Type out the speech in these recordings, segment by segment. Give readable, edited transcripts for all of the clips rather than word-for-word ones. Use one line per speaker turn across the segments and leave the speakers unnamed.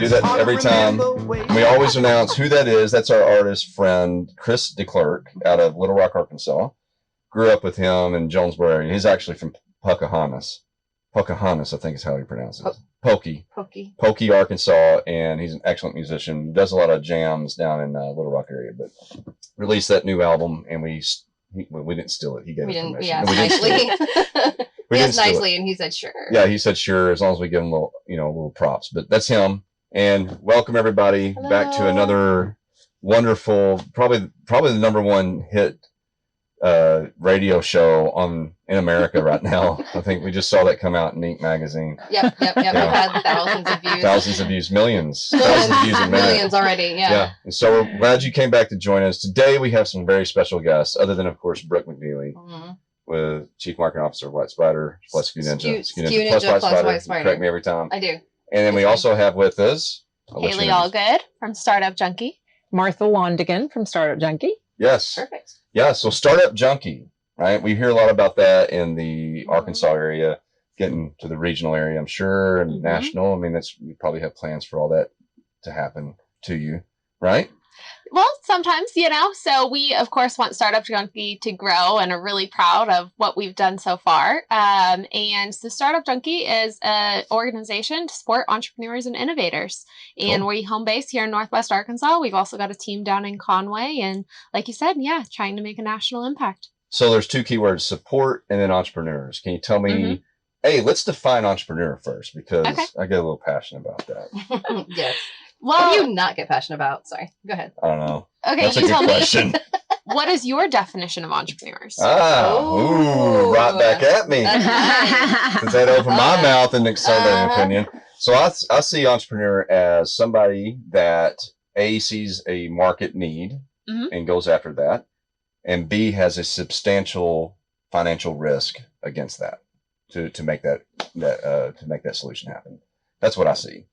do that every time. We always announce who that is. That's our artist friend, Chris DeClerc, out of Little Rock, Arkansas. Grew up with him in Jonesboro area. He's actually from Pocahontas. Pocahontas, I think is how he pronounces it. Pokey, Arkansas, and he's an excellent musician. Does a lot of jams down in Little Rock area, but released that new album, and we didn't steal it. He gave us permission.
We asked nicely. We asked nicely, and he said sure. Yeah,
he said sure, as long as we give him a little props. But that's him. And welcome everybody back to another wonderful, probably the number one hit radio show in America right now. I think we just saw that come out in Inc. magazine.
Yep. We've had thousands of views.
Millions. Thousands of views a minute.
Millions already, yeah.
And so we're glad you came back to join us. Today we have some very special guests, other than, of course, Brooke McNeely, with Chief Marketing Officer, WhyteSpyder, plus SKU Ninja, plus WhyteSpyder. Correct me every time.
I do.
And then we also have with us
Haley Allgood from Startup Junkie.
Martha Londagin from Startup Junkie.
Yes.
Perfect.
Yeah, so Startup Junkie, right? We hear a lot about that in the Arkansas area, getting to the regional area, I'm sure, and national. I mean, you probably have plans for all that to happen to you, right?
Well, sometimes, so we, of course, want Startup Junkie to grow and are really proud of what we've done so far. And the Startup Junkie is an organization to support entrepreneurs and innovators. And we home base here in Northwest Arkansas. We've also got a team down in Conway. And like you said, trying to make a national impact.
So there's two keywords, support and then entrepreneurs. Can you tell me, hey, let's define entrepreneur first, because I get a little passionate about that.
Yes. Well, what do you not get passionate about? Sorry, go ahead.
I don't know.
Okay,
that's
you tell me. What is your definition of entrepreneurs?
Right back at me. Since that opened my mouth and excited an opinion. So I see entrepreneur as somebody that A, sees a market need and goes after that, and B, has a substantial financial risk against that to make that solution happen. That's what I see.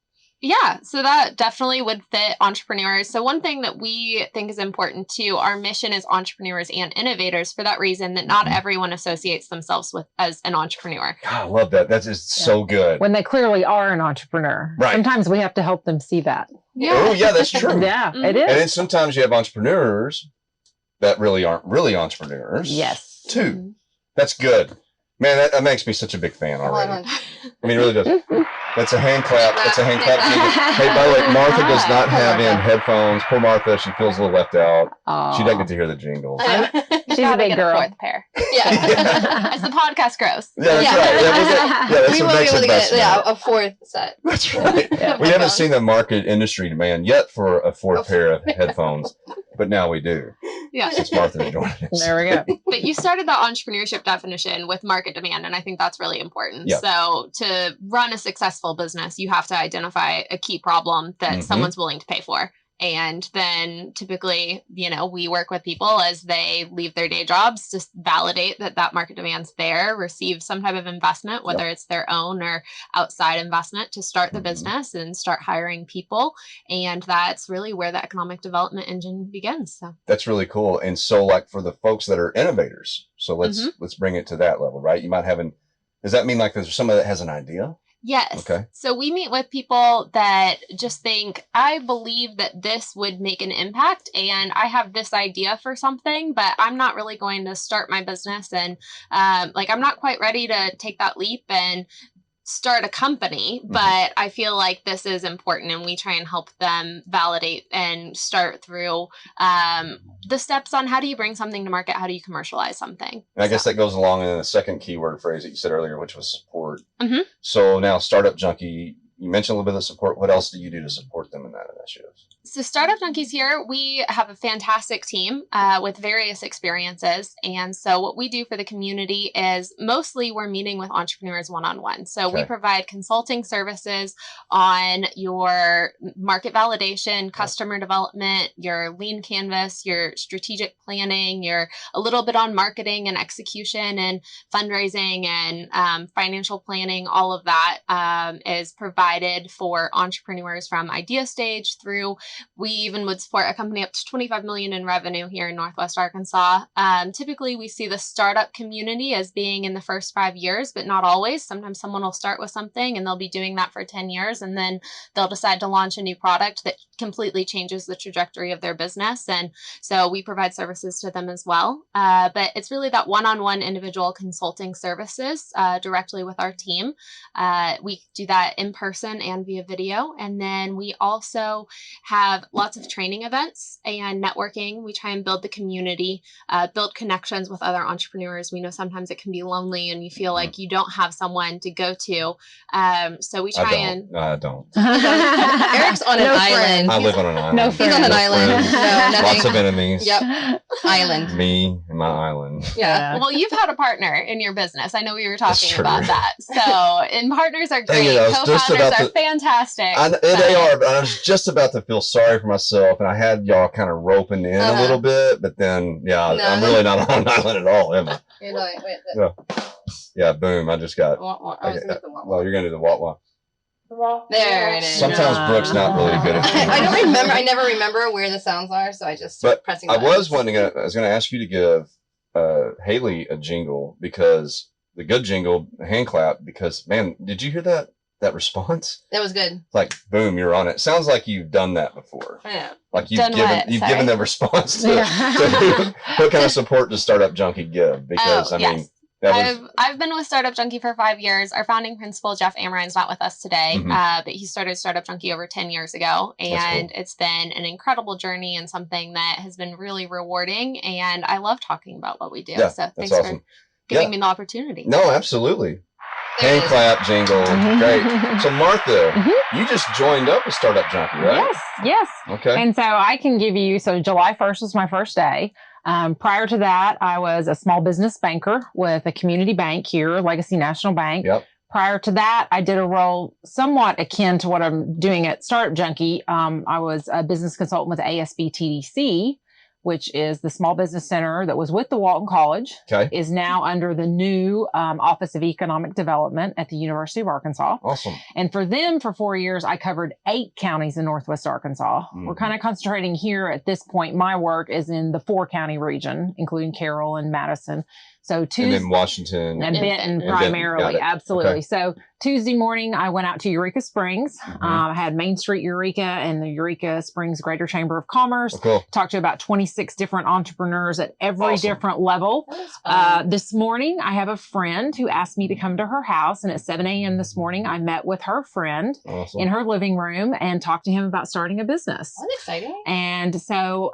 Yeah, so that definitely would fit entrepreneurs. So one thing that we think is important too, our mission is entrepreneurs and innovators, for that reason that not everyone associates themselves as an entrepreneur.
God, I love that. That is so good.
When they clearly are an entrepreneur.
Right.
Sometimes we have to help them see that.
Yeah.
Oh, yeah, that's true.
Yeah, it is.
And then sometimes you have entrepreneurs that really aren't really entrepreneurs.
Yes.
Too. That's good. Man, that makes me such a big fan already. I mean, it really does. That's a hand clap. That's a hand clap. Hey, by the way, Martha does not have in headphones. Poor Martha, she feels a little left out. Aww. She doesn't get to hear the jingles.
She's a big girl. A fourth pair. Yeah. As the podcast grows.
Yeah, that's right. That's
we
what
will
makes
be able
it
to
best.
get a fourth set.
That's right. We haven't seen the market industry demand yet for a fourth pair of headphones, but now we do.
Yeah.
Since Martha's joining us.
There we go.
But you started the entrepreneurship definition with market demand, and I think that's really important.
Yep.
So to run a successful business, you have to identify a key problem that someone's willing to pay for. And then typically, we work with people as they leave their day jobs to validate that market demand's there, receive some type of investment, whether it's their own or outside investment, to start the business and start hiring people. And that's really where the economic development engine begins. So
that's really cool. And so, like, for the folks that are innovators, so let's bring it to that level, right? You might have does that mean like there's somebody that has an idea?
Yes.
Okay.
So we meet with people that just think, I believe that this would make an impact and I have this idea for something, but I'm not really going to start my business. And I'm not quite ready to take that leap and start a company, but I feel like this is important, and we try and help them validate and start through the steps on how do you bring something to market, how do you commercialize something.
And I guess that goes along in the second keyword phrase that you said earlier, which was support. So now Startup Junkie, you mentioned a little bit of support. What else do you do to support them in that initiative?
So Startup Junkies here, we have a fantastic team with various experiences. And so what we do for the community is mostly we're meeting with entrepreneurs one-on-one. So we provide consulting services on your market validation, customer development, your lean canvas, your strategic planning, a little bit on marketing and execution and fundraising and financial planning. All of that is provided for entrepreneurs from idea stage through We even would support a company up to 25 million in revenue here in Northwest Arkansas. Typically, we see the startup community as being in the first 5 years, but not always. Sometimes someone will start with something and they'll be doing that for 10 years, and then they'll decide to launch a new product that completely changes the trajectory of their business. And so we provide services to them as well. But it's really that one-on-one individual consulting services directly with our team. We do that in person and via video. And then we also have lots of training events and networking. We try and build the community, build connections with other entrepreneurs. We know sometimes it can be lonely and you feel like you don't have someone to go to. So we try
No, I don't.
Eric's on an island.
I live on an island.
No
He's on an island.
Friends,
No,
lots of enemies.
Yep. Island.
Me and my island.
Yeah.
Well, you've had a partner in your business. I know we were
That's
talking
true.
about that. So, and partners are
Dang
great.
it, I was just
Co-founders
about
are fantastic.
They are, but I was just about to feel sorry for myself, and I had y'all kind of roping in a little bit, but then, yeah,
No,
I'm really not on an island at all, am I?
You're like, wait.
Yeah, boom, I just got,
I was with the wah-wah.
well, you're going to do the what?
There it is.
Sometimes Brooke's not really good at
I don't remember. I never remember where the sounds are, so I just start pressing.
I
buttons.
was going to ask you to give Haley a jingle, because the good jingle, hand clap, because, man, did you hear that response?
That was good.
Like, boom, you're on it. Sounds like you've done that before.
Yeah.
Like you've
Done what?
given
Sorry.
the response to,
Yeah.
what kind of support does Startup Junkie give? Because
yes.
that was
I've been with Startup Junkie for 5 years. Our founding principal, Jeff Amrine's not with us today, but he started Startup Junkie over 10 years ago. And
cool.
It's been an incredible journey and something that has been really rewarding. And I love talking about what we do.
Yeah,
so thanks
awesome.
for giving me the opportunity.
No, absolutely.
There it
Hand
is.
clap jingle. Great. So Martha, you just joined up with Startup Junkie, right?
Yes.
Okay.
And so I can give you, so July 1st was my first day. Prior to that, I was a small business banker with a community bank here, Legacy National Bank.
Yep.
Prior to that, I did a role somewhat akin to what I'm doing at Startup Junkie. I was a business consultant with ASB TDC, which is the small business center that was with the Walton College,
Okay.
is now under the new Office of Economic Development at the University of Arkansas.
Awesome.
And for them, for 4 years, I covered 8 counties in Northwest Arkansas. We're kind of concentrating here at this point. My work is in the 4-county region, incling Carroll and Madison. So
And
Tuesday
then Washington.
and Benton
And Benton,
primarily,
got it.
absolutely.
Okay.
So Tuesday morning, I went out to Eureka Springs. I had Main Street Eureka and the Eureka Springs Greater Chamber of Commerce.
Oh, cool.
Talked to about 26 different entrepreneurs at every
Awesome.
different level.
That was fun.
This morning, I have a friend who asked me to come to her house. And at 7 a.m. this morning, I met with her friend
Awesome.
in her living room and talked to him about starting a business.
That's exciting.
And so,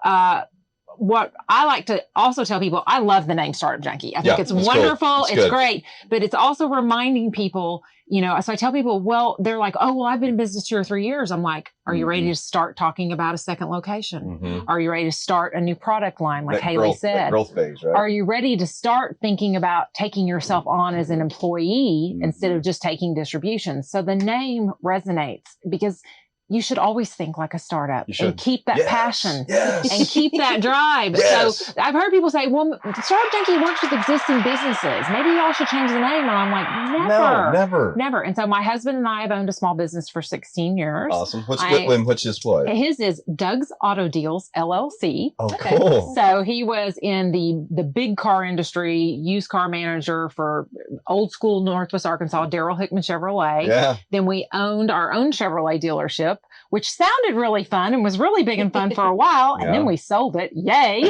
what I like to also tell people, I love the name Startup Junkie. I think
Yeah,
it's
it's cool.
wonderful.
It's
It's
good.
great, but it's also reminding people, so I tell people, well, they're like, oh, well, I've been in business 2 or 3 years. I'm like, are you ready to start talking about a second location?
Mhm.
Are you ready to start a new product line? Like
That
Haley
growth, that
said,
growth phase, right?
are you ready to start thinking about taking yourself on as an employee instead of just taking distributions? So the name resonates because you should always think like a startup
You should.
and keep that
Yes.
passion
Yes.
and keep that drive.
Yes.
So I've heard people say, well, Startup Junkie works with existing businesses. Maybe y'all should change the name. And I'm like,
No, never.
Never. And so my husband and I have owned a small business for 16 years.
Awesome. Which is what?
His is Doug's Auto Deals, LLC.
Oh,
Okay.
cool.
So he was in the big car industry, used car manager for old school Northwest Arkansas, Daryl Hickman Chevrolet.
Yeah.
Then we owned our own Chevrolet dealership, which sounded really fun and was really big and fun for a while. And then we sold it. Yay.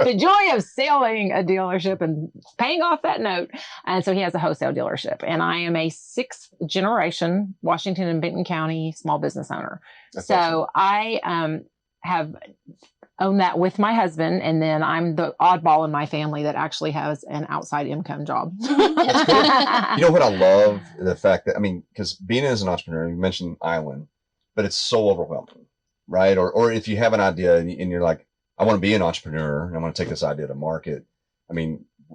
The joy of selling a dealership and paying off that note. And so he has a wholesale dealership. And I am a 6th generation Washington and Benton County small business owner.
That's
so
awesome.
I have owned that with my husband. And then I'm the oddball in my family that actually has an outside income job.
That's cool. You know what I love? The fact that, because being as an entrepreneur, you mentioned island, but it's so overwhelming, right? Or if you have an idea and you're like, I want to be an entrepreneur and I want to take this idea to market.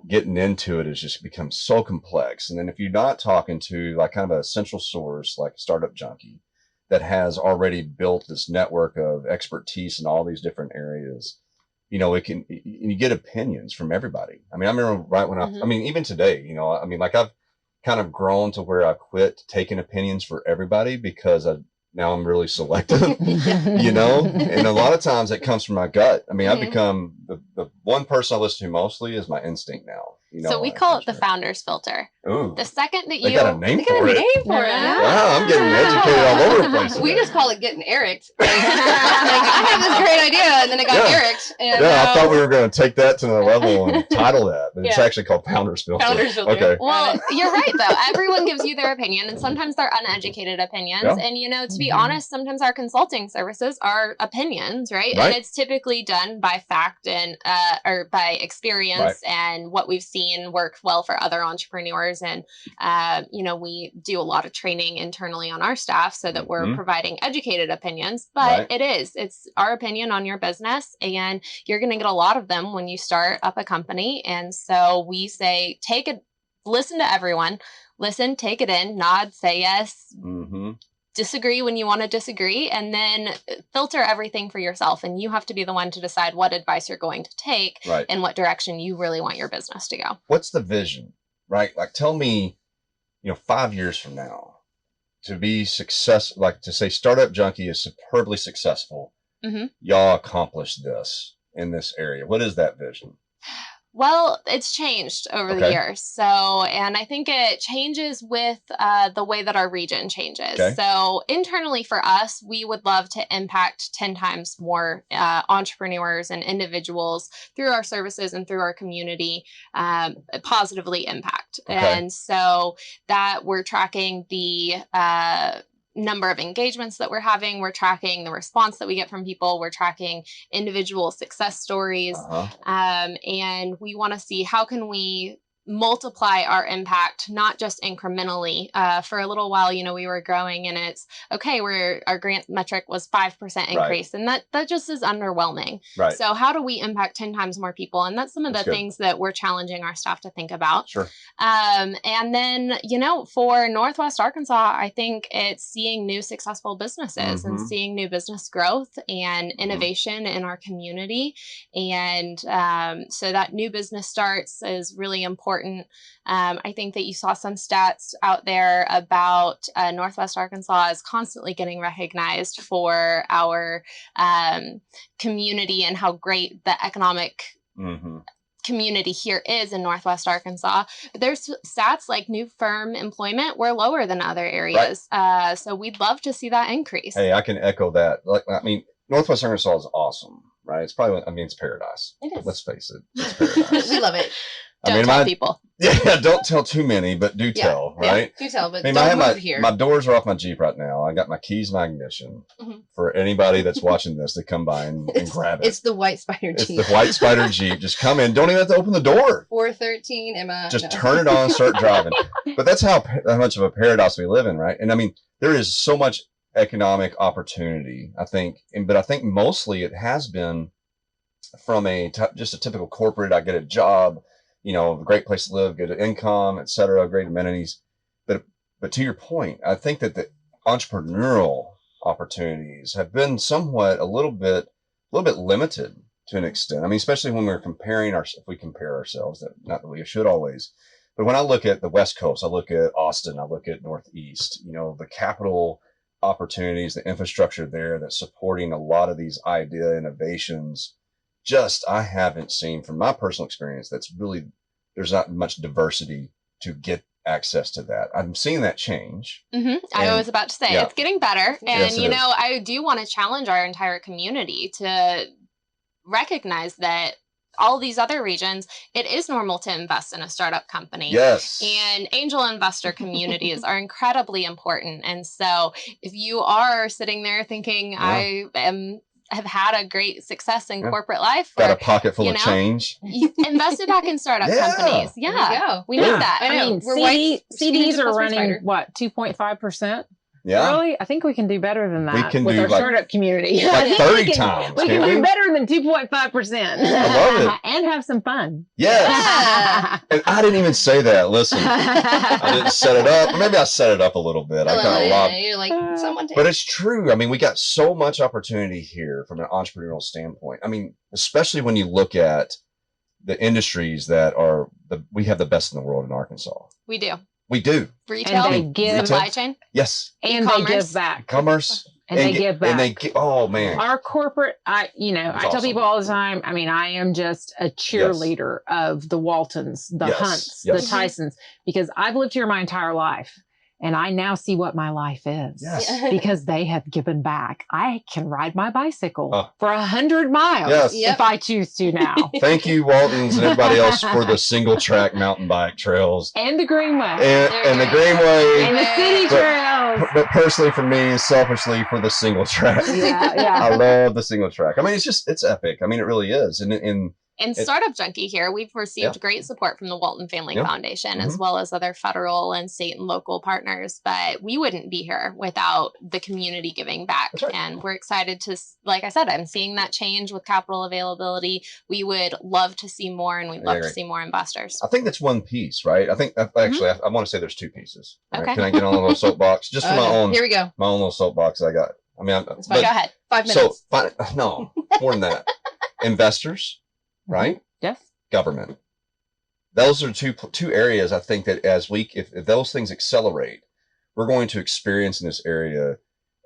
Getting into it has just become so complex. And then if you're not talking to like kind of a central source, like Startup Junkie, that has already built this network of expertise in all these different areas, you get opinions from everybody. I remember right when even today, like I've kind of grown to where I quit taking opinions for everybody because now I'm really selective, you know? And a lot of times it comes from my gut. I mean, I've become the one person I listen to mostly is my instinct now. You know,
so we call it the founder's filter.
Ooh.
The second that
They got a name for it.
Yeah.
Wow, I'm getting educated all over the place.
We just call it getting Eric'd. Like, I have this great idea, and then it got Eric'd. And
I thought we were going to take that to another level and title that, but it's actually called Founder's Filter.
Founder's Filter.
Okay.
Well, you're right, though. Everyone gives you their opinion, and sometimes they're uneducated opinions. Yeah. And, you know, to be honest, sometimes our consulting services are opinions, right? And it's typically done by fact and or by experience and what we've seen work well for other entrepreneurs. And, you know, we do a lot of training internally on our staff so that we're providing educated opinions, but it's our opinion on your business, and you're going to get a lot of them when you start up a company. And so we say, listen to everyone, take it in, nod, say yes, disagree when you want to disagree, and then filter everything for yourself. And you have to be the one to decide what advice you're going to take and what direction you really want your business to go. What's
the vision, right? Like, tell me, you know, 5 years from now, to be successful, like to say Startup Junkie is superbly successful. Y'all accomplished this in this area. What is that vision?
Well, it's changed over the years. So, and I think it changes with the way that our region changes. So internally for us, we would love to impact 10 times more entrepreneurs and individuals through our services and through our community, positively impact. And so that we're tracking the number of engagements that we're having. We're tracking the response that we get from people. We're tracking individual success stories. And we want to see how can we multiply our impact, not just incrementally. For a little while, you know, we were growing and it's okay, our grant metric was 5% increase. And that just is underwhelming. So how do we impact 10 times more people? And that's some of the things that we're challenging our staff to think about. And then, you know, for Northwest Arkansas, I think it's seeing new successful businesses and seeing new business growth and innovation in our community. And so that new business starts is really important. I think that you saw some stats out there about Northwest Arkansas is constantly getting recognized for our community and how great the economic community here is in Northwest Arkansas. But there's stats like new firm employment were lower than other areas. So we'd love to see that increase. Hey,
I can echo that. Like, I mean, Northwest Arkansas is awesome, right? It's probably, I mean, it's paradise.
It is.
Let's face it. It's paradise.
We love it.
Don't tell people.
Yeah, don't tell too many, but do tell, right?
Do tell, but
I mean,
don't move here.
My doors are off my Jeep right now. I got my keys, my ignition. For anybody that's watching this to come by and grab it.
It's the WhyteSpyder Jeep.
It's the WhyteSpyder Jeep. Just come in. Don't even have to open the door.
413 Emma.
Just turn it on, start driving. But that's how much of a paradise we live in, right? And I mean, there is so much economic opportunity, I think. But I think mostly it has been from just a typical corporate, I get a job, you know, a great place to live, good income, et cetera, great amenities. But to your point, I think that the entrepreneurial opportunities have been somewhat a little bit limited to an extent. I mean, especially when we're if we compare ourselves, not that we should always, but when I look at the West Coast, I look at Austin, I look at Northeast, you know, the capital opportunities, the infrastructure there that's supporting a lot of these idea innovations. I haven't seen from my personal experience there's not much diversity to get access to that. I'm seeing that change.
I was about to say it's getting better. And, you know, I do want to challenge our entire community to recognize that all these other regions, it is normal to invest in a startup company.
Yes.
And angel investor communities are incredibly important. And so if you are sitting there thinking, have had a great success in corporate life.
Got a pocket full of change.
Invest it back in startup companies. Yeah. We need that.
I mean, CDs are running, what, 2.5%?
Yeah.
Really? I think we can do better than that with our
like,
startup community.
Like 30 times.
We can do better than 2.5%.
I love it.
And have some fun.
Yes. And I didn't even say that. Listen, I didn't set it up. Maybe I set it up a little bit.
You're like, someone take
But it's true. I mean, we got so much opportunity here from an entrepreneurial standpoint. I mean, especially when you look at the industries that we have the best in the world in Arkansas.
We do.
We do.
Retail,
And they give
supply chain.
Yes.
And
E-commerce.
they give back.
Commerce.
And they give back.
And they give, oh man.
Our corporate, I tell
awesome.
people all the time, I mean, I am just a cheerleader of the Waltons, the Hunts, the Tysons, because I've lived here my entire life. And I now see what my life is because they have given back. I can ride my bicycle for 100 miles if I choose to now.
Thank you, Waltons, and everybody else for the single track mountain bike trails.
And the Greenway.
And the Greenway.
And the city trails.
But personally for me, selfishly for the single track. I love the single track. I mean, it's epic. I mean, it really is.
And Startup Junkie here, we've received great support from the Walton Family Foundation, as well as other federal and state and local partners. But we wouldn't be here without the community giving back. Right. And we're excited to, like I said, I'm seeing that change with capital availability. We would love to see more, and we'd love to see more investors.
I think that's one piece, right? I think actually, I want to say there's two pieces. Right? Okay. Can I get on a little soapbox? Just for my own.
Here we go.
My own little soapbox I got. I mean,
go ahead.
5 minutes.
So, no, more than that. Investors. Right?
Yes.
Government. Those are two areas I think that if those things accelerate, we're going to experience in this area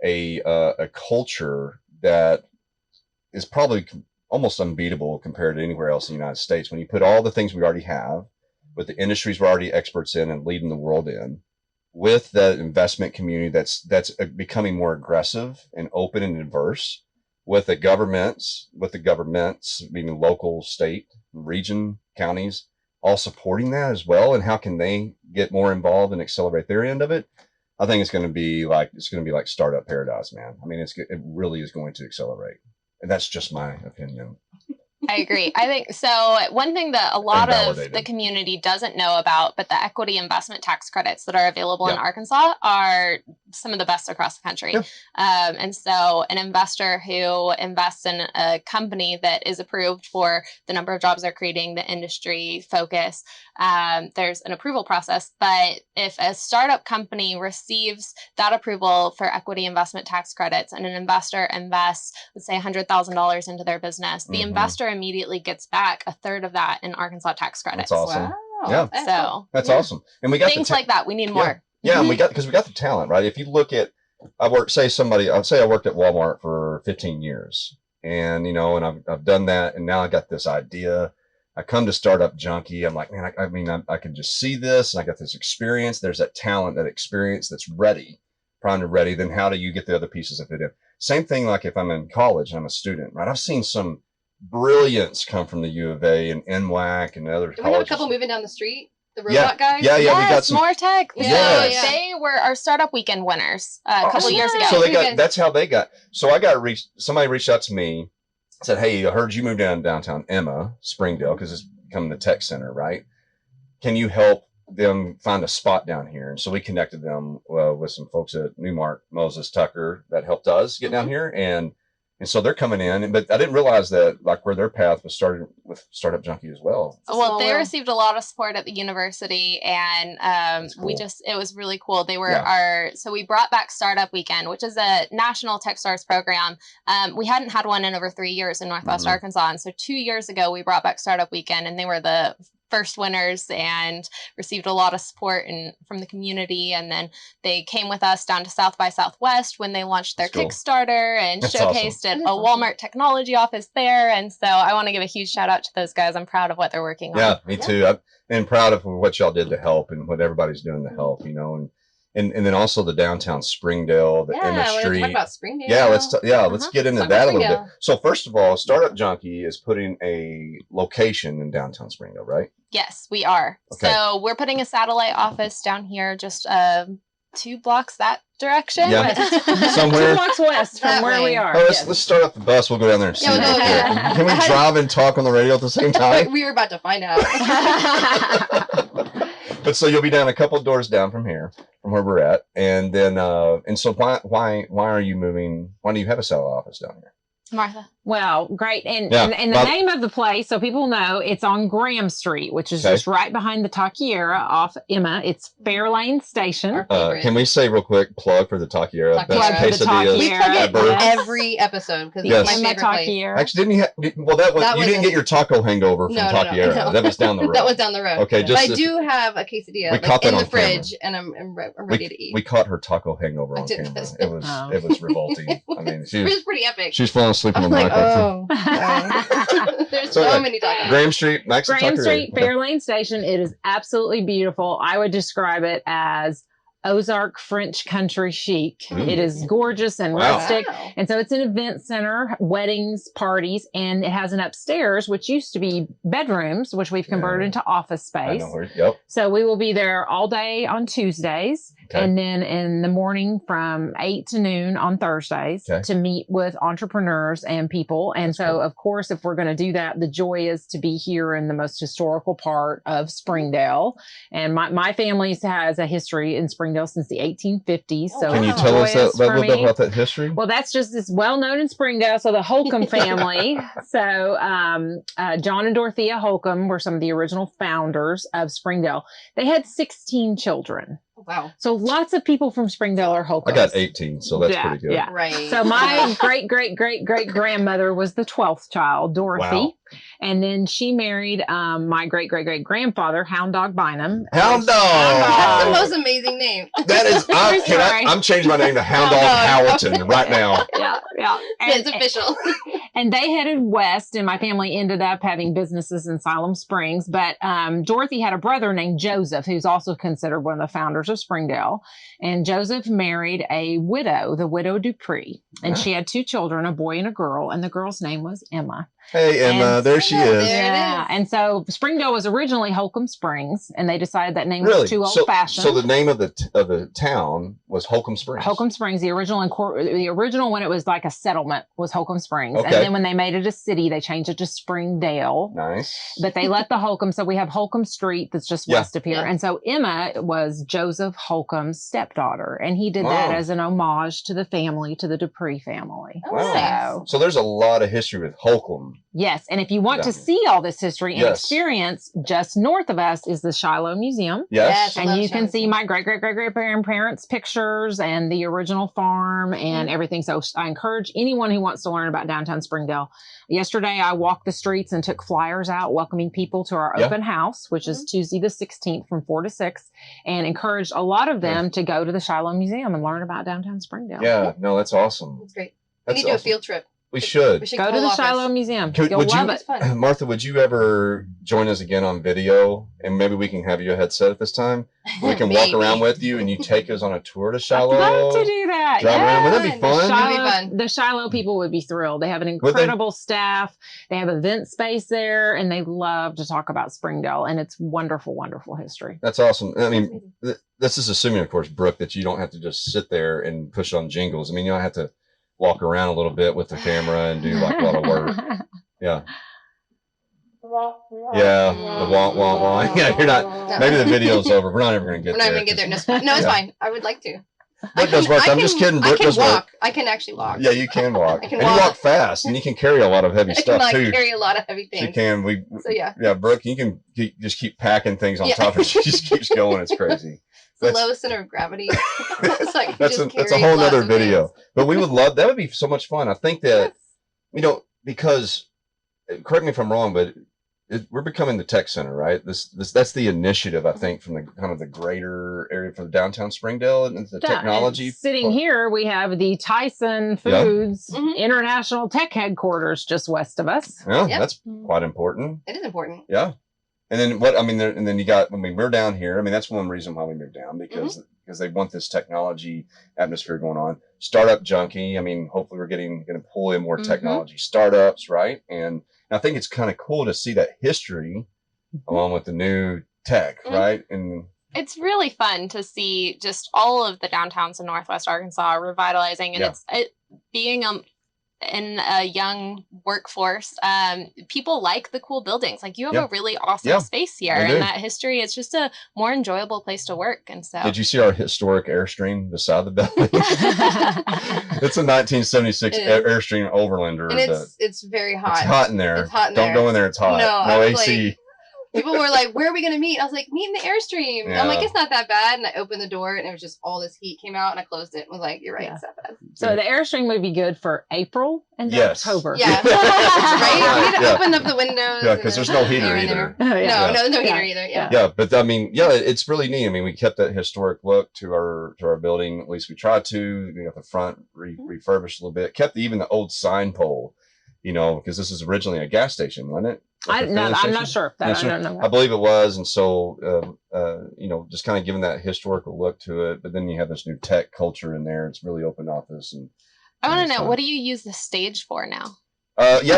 a culture that is probably almost unbeatable compared to anywhere else in the United States. When you put all the things we already have with the industries we're already experts in and leading the world in, with the investment community that's becoming more aggressive and open and diverse, with the governments, meaning local, state, region, counties, all supporting that as well. And how can they get more involved and accelerate their end of it? I think it's going to be like startup paradise, man. I mean, it really is going to accelerate. And that's just my opinion.
I agree. I think so. One thing that a lot of the community doesn't know about, but the equity investment tax credits that are available in Arkansas are some of the best across the country. And so an investor who invests in a company that is approved for the number of jobs they're creating, the industry focus, there's an approval process. But if a startup company receives that approval for equity investment tax credits and an investor invests, let's say $100,000 into their business, the investor immediately gets back a third of that in Arkansas tax credits.
That's awesome.
Wow.
Yeah.
So
that's awesome. And we got
things like that. We need more.
Yeah. And we got the talent, right? If you look at, I'd say I worked at Walmart for 15 years and, and I've done that. And now I got this idea. I come to Startup Junkie. I'm like, man, I can just see this and I got this experience. There's that talent, that experience that's primed and ready. Then how do you get the other pieces of it in? Same thing. Like if I'm in college and I'm a student, right? I've seen some brilliance come from the U of A and NWAC and other colleges.
We have a couple moving down the street. The robot guys?
Yeah, we got some
more tech.
Yes.
So they were our startup weekend winners a couple years ago.
So that's how they got. So somebody reached out to me, said, "Hey, I heard you moved downtown Emma, Springdale, because it's becoming the tech center, right? Can you help them find a spot down here?" And so we connected them with some folks at Newmark, Moses Tucker, that helped us get down here, and so they're coming in, but I didn't realize that where their path was started with Startup Junkie as well.
Well, they received a lot of support at the university, and cool. It was really cool. They were so we brought back Startup Weekend, which is a national Techstars program. We hadn't had one in over 3 years in Northwest Arkansas. And so 2 years ago, we brought back Startup Weekend, and they were the first winners and received a lot of support from the community. And then they came with us down to South by Southwest when they launched their Kickstarter and showcased at a Walmart technology office there. And so I want to give a huge shout out to those guys. I'm proud of what they're working on.
Yeah, me too. I'm and proud of what y'all did to help and what everybody's doing to help, and then also the downtown Springdale, the street.
Talk about Springdale.
Yeah, let's get into that a little bit. So first of all, Startup Junkie is putting a location in downtown Springdale, right?
Yes, we are. Okay. So we're putting a satellite office down here, just 2 blocks that direction.
Yeah, somewhere
2 blocks west from where we are.
Oh, let's start off the bus. We'll go down there and see. Can we drive and talk on the radio at the same time?
We were about to find out.
But so you'll be down a couple of doors down from here, from where we're at, and then and so why are you moving? Why do you have a satellite office down here?
Martha.
Well, great. And the name of the place, so people know, it's on Graham Street, which is just right behind the Taquiera off Emma. It's Fairlane Station.
Can we say real quick, plug for the Taquiera? Best quesadillas
we plug it every episode because it's my favorite place.
Actually, didn't you didn't get your taco hangover from Taquiera. No. That was down the road.
That was down the road.
Okay,
but I do have a quesadilla in the fridge, and I'm ready to eat.
We caught her taco hangover on camera. It was revolting. I mean, it was
pretty epic.
She's falling asleep on the microphone.
There's so many tacos.
Graham Street,
Fairlane Station. It is absolutely beautiful. I would describe it as Ozark French country chic. It is gorgeous and rustic. Wow. And so it's an event center, weddings, parties, and it has an upstairs, which used to be bedrooms, which we've converted into office space. So we will be there all day on Tuesdays. And then in the morning from 8 to noon on Thursdays to meet with entrepreneurs and people. And of course, if we're going to do that, the joy is to be here in the most historical part of Springdale. And my family has a history in Springdale since the 1850s. So
can you tell us a little bit about that history?
Well, that's just it's well known in Springdale. So the Holcomb family. So John and Dorothea Holcomb were some of the original founders of Springdale. They had 16 children.
Wow.
So lots of people from Springdale are Holcombs.
I got 18, so that's pretty good.
Yeah.
Right.
So my great-great-great-great-grandmother was the 12th child, Dorothy.
Wow.
And then she married my great-great-great-grandfather, Hound Dog Bynum.
Hound Dog!
That's the most amazing name.
That is, I'm changing my name to Hound Dog Howerton right now.
Yeah.
It's official.
And they headed west, and my family ended up having businesses in Siloam Springs. But Dorothy had a brother named Joseph, who's also considered one of the founders of Springdale. And Joseph married a widow, the widow Dupree. And she had 2 children, a boy and a girl. And the girl's name was Emma.
Hey, Emma, there she is.
Yeah. And so Springdale was originally Holcomb Springs, and they decided that name was too old-fashioned.
So the name of the town was Holcomb Springs.
Holcomb Springs. The original when it was like a settlement was Holcomb Springs. Okay. And then when they made it a city, they changed it to Springdale.
Nice.
But they let the Holcomb, so we have Holcomb Street that's just west of here. Yeah. And so Emma was Joseph Holcomb's stepdaughter, and he did that as an homage to the family, to the Dupree family.
Wow. So there's a lot of history with Holcomb.
Yes. And if you want to see all this history and experience, just north of us is the Shiloh Museum.
Yes.
And you can see my great-great-great-great-grandparents' pictures and the original farm and everything. So I encourage anyone who wants to learn about downtown Springdale. Yesterday, I walked the streets and took flyers out welcoming people to our open house, which is Tuesday the 16th from 4 to 6, and encouraged a lot of them to go to the Shiloh Museum and learn about downtown Springdale.
Yeah. No, that's awesome.
That's great. We need to do a field trip.
We should
go to the Shiloh Museum. You'll love it.
Martha, would you ever join us again on video? And maybe we can have you a headset at this time. We can walk around with you and you take us on a tour to Shiloh.
I'd love to do that.
Drive around. Wouldn't that be fun?
The Shiloh people would be thrilled. They have an incredible staff. They have event space there, and they love to talk about Springdale. And it's wonderful, wonderful history.
That's awesome. I mean, this is assuming, of course, Brooke, that you don't have to just sit there and push on jingles. I mean, you don't have to walk around a little bit with the camera and do like a lot of work. Yeah. Yeah. The wah, wah, wah. Yeah, you're not. Maybe the video's over. We're not ever going to get there.
We're not even going to get there. No, it's fine. I would like to.
Brooke does work. I'm just kidding. Brooke does
walk. I can actually walk.
Yeah, you can walk. And you walk fast, and you can carry a lot of heavy stuff too.
I can carry a lot of heavy things.
She can.
So yeah.
Yeah, Brooke, you can just keep packing things on top, and she just keeps going. It's crazy.
The lowest center of gravity.
That's a whole nother video. But we would love that. Would be so much fun. I think that because correct me if I'm wrong, but we're becoming the tech center, right? That's the initiative, I think, from the kind of the greater area for the downtown Springdale and the technology.
And sitting here, we have the Tyson Foods International Tech Headquarters just west of us.
Yeah, that's quite important.
It is important.
Yeah. And then then you got, when we moved down here, I mean, that's one reason why we moved down, because they want this technology atmosphere going on. Startup Junkie, I mean, hopefully we're going to pull in more technology startups, right? And I think it's kind of cool to see that history along with the new tech, right? And
it's really fun to see just all of the downtowns in Northwest Arkansas revitalizing, and it's being in a young workforce, people like the cool buildings. Like you have a really awesome space here, and that history is just a more enjoyable place to work. And so, did
you see our historic Airstream beside the building? It's a 1976 Airstream Overlander.
And it's very hot.
It's hot in there.
It's hot in
Don't go in there. It's hot. No AC.
Like, people were like, where are we going to meet? I was like, meet in the Airstream. Yeah. I'm like, it's not that bad. And I opened the door and it was just all this heat came out and I closed it and was like, you're right, it's that bad.
So the Airstream would be good for April and October.
Yeah. Right? You need to open up the windows.
Yeah, because there's no heater either.
No heater either.
Yeah, but I mean, it's really neat. I mean, we kept that historic look to our building. At least we tried to. We got the front refurbished a little bit. Kept even the old sign pole, because this is originally a gas station, wasn't it?
I'm not sure. I don't know.
I believe it was, and so just kind of giving that historical look to it. But then you have this new tech culture in there. It's really open office, and
I want to know, what do you use the stage for now?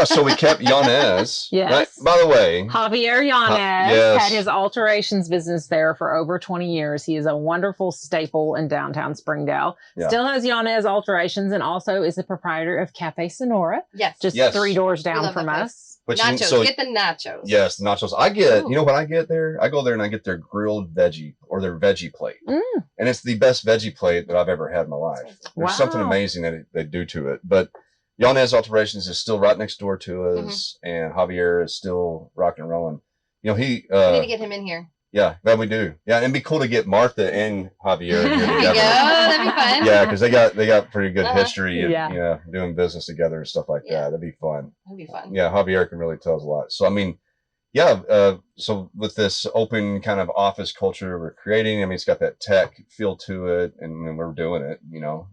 So we kept Yanez.
Yes.
Right? By the way,
Javier Yanez had his alterations business there for over 20 years. He is a wonderful staple in downtown Springdale. Yeah. Still has Yanez Alterations and also is the proprietor of Cafe Sonora.
Yes.
Just 3 doors down from us.
But nachos. Get the nachos.
Yes, the nachos. I get, you know what I get there? I go there and I get their grilled veggie or their veggie plate. And it's the best veggie plate that I've ever had in my life. There's something amazing that they do to it. But Yanez Alterations is still right next door to us, and Javier is still rocking and rolling. We need
to get him in here.
Yeah, that we do. Yeah, and it'd be cool to get Martha and Javier in here together.
That'd be fun.
Yeah, because they got pretty good history of doing business together and stuff like that. That'd be fun.
That'd be fun.
Yeah, Javier can really tell us a lot. So I mean, so with this open kind of office culture we're creating, I mean, it's got that tech feel to it, and we're doing it.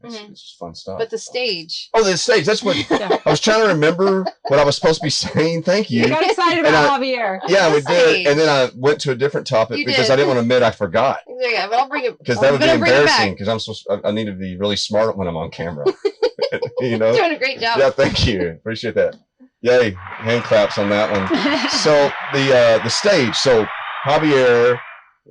It's just fun stuff.
But the stage.
Oh, the stage. That's what I was trying to remember what I was supposed to be saying. Thank you.
You got excited about Javier.
Yeah, we did. And then I went to a different topic because I didn't want to admit I forgot.
Yeah, but I'll bring it.
Because that would be embarrassing. Because I need to be really smart when I'm on camera.
You're doing a great job.
Yeah, thank you. Appreciate that. Yay, hand claps on that one. So the stage. So Javier,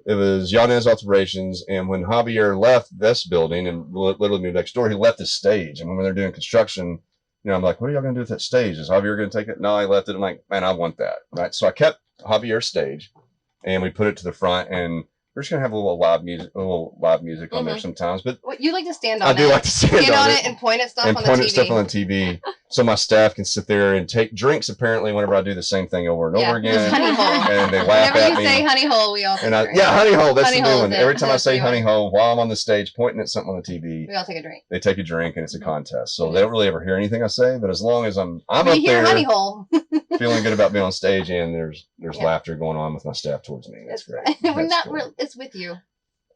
it was Yanez Alterations, and when Javier left this building and literally moved next door, he left the stage. And when they're doing construction, I'm like, what are y'all gonna do with that stage? Is Javier gonna take it? No, I left it. I'm like, man, I want that. Right. So I kept Javier's stage, and we put it to the front, and we're just gonna have a little live music on there sometimes. But
you like to stand on it.
I do like to stand on it
and point at stuff
on
the TV.
Stuff on the TV. So my staff can sit there and take drinks, apparently, whenever I do the same thing over and over again.
Honey hole.
And they laugh at me.
Whenever you say honey hole, we all take a drink.
Honey hole, that's the new one. Every time I say honey hole, while I'm on the stage pointing at something on the TV,
we all take a drink.
They take a drink, and it's a contest. So they don't really ever hear anything I say, but as long as I'm up
hear
there
honey hole.
feeling good about being on stage, and there's laughter going on with my staff towards me. That's great.
It's with you.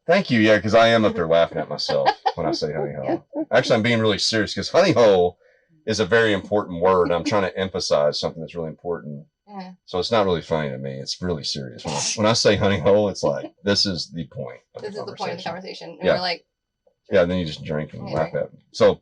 Thank you. Yeah, because I am up there laughing at myself when I say honey hole. Actually, I'm being really serious because honey hole is a very important word. I'm trying to emphasize something that's really important. So it's not really funny to me. It's really serious. When I say honey hole, it's like, this is the point.
This is the point of the conversation. And we're like,
and then you just drink and laugh at me. So,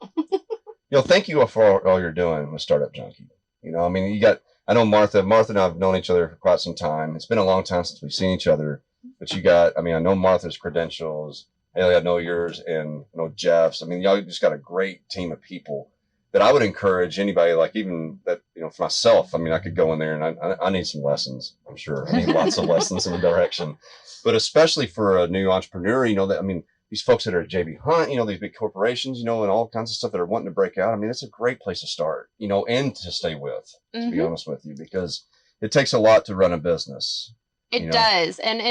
thank you for all you're doing with Startup Junkie. I mean, I know Martha and I have known each other for quite some time. It's been a long time since we've seen each other. But I know Martha's credentials. Haley, I know yours, and I know Jeff's. I mean, y'all just got a great team of people that I would encourage anybody, like even that, for myself. I mean, I could go in there and I need some lessons. I'm sure I need lots of lessons in the direction, but especially for a new entrepreneur, these folks that are at JB Hunt, these big corporations, and all kinds of stuff that are wanting to break out. I mean, it's a great place to start, and to stay with, to be honest with you, because it takes a lot to run a business.
It does. And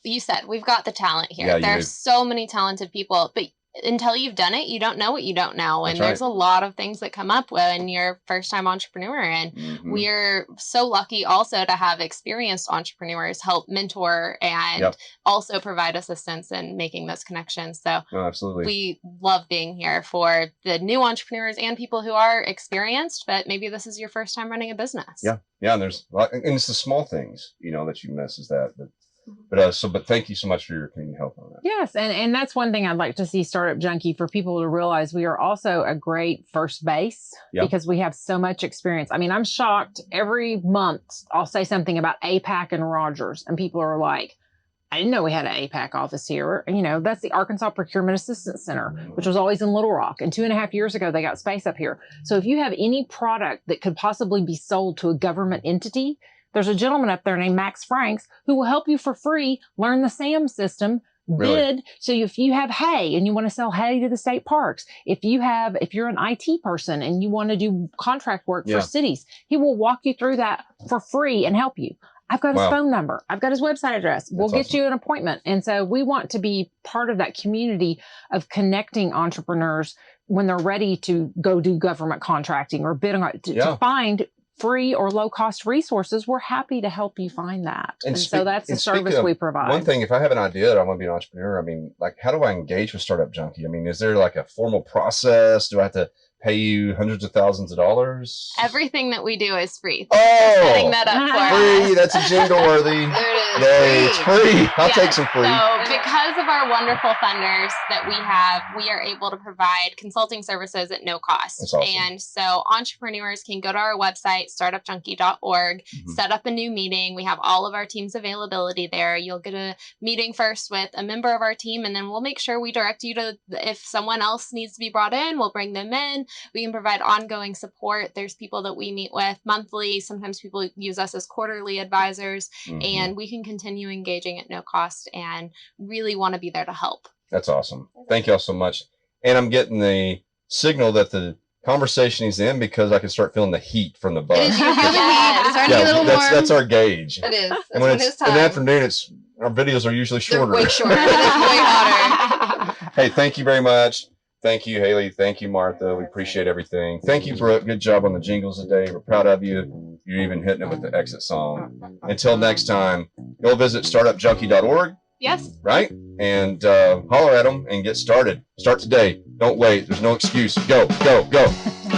you said we've got the talent here.
Yeah,
there are so many talented people, but until you've done it, you don't know what you don't know. And there's a lot of things that come up when you're a first-time entrepreneur. And we're so lucky also to have experienced entrepreneurs help mentor and also provide assistance in making those connections. So
absolutely,
we love being here for the new entrepreneurs and people who are experienced, but maybe this is your first time running a business.
Yeah. And there's and it's the small things, that you miss is that. But thank you so much for your continued help on that.
Yes, and that's one thing I'd like to see Startup Junkie for people to realize we are also a great first base because we have so much experience. I mean, I'm shocked every month I'll say something about APAC and Rogers, and people are like, I didn't know we had an APAC office here. That's the Arkansas Procurement Assistance Center, which was always in Little Rock. And 2.5 years ago, they got space up here. So if you have any product that could possibly be sold to a government entity, there's a gentleman up there named Max Franks who will help you for free learn the SAM system. Bid. So if you have hay and you want to sell hay to the state parks, if you're an IT person and you want to do contract work for cities, he will walk you through that for free and help you. I've got his phone number. I've got his website address. We'll get you an appointment. And so we want to be part of that community of connecting entrepreneurs when they're ready to go do government contracting or bid on to find free or low-cost resources. We're happy to help you find that. And so that's the service we provide.
One thing, if I have an idea that I want to be an entrepreneur, I mean, like, how do I engage with Startup Junkie? I mean, is there like a formal process? Do I have to pay you hundreds of thousands of dollars?
Everything that we do is free.
Setting
that up for
free. That's a jingle worthy.
There it is.
Yay, it's free. I'll take some free.
So because of our wonderful funders that we have, we are able to provide consulting services at no cost.
That's awesome.
And so entrepreneurs can go to our website, startupjunkie.org, set up a new meeting. We have all of our team's availability there. You'll get a meeting first with a member of our team, and then we'll make sure we direct you to, if someone else needs to be brought in, we'll bring them in. We can provide ongoing support. There's people that we meet with monthly. Sometimes people use us as quarterly advisors, and we can continue engaging at no cost and really want to be there to help.
That's awesome. Thank y'all so much. And I'm getting the signal that the conversation is in because I can start feeling the heat from the bus.
It's starting to get a little warm.
That's our gauge.
It is.
And when it's in the afternoon, our videos are usually shorter.
They're way shorter. It is way hotter.
Hey, thank you very much. Thank you, Haley. Thank you, Martha. We appreciate everything. Thank you for a good job on the jingles today. We're proud of you. You're even hitting it with the exit song. Until next time, go visit startupjunkie.org.
Yes.
Right? And holler at them and get started. Start today. Don't wait. There's no excuse. Go, go, go.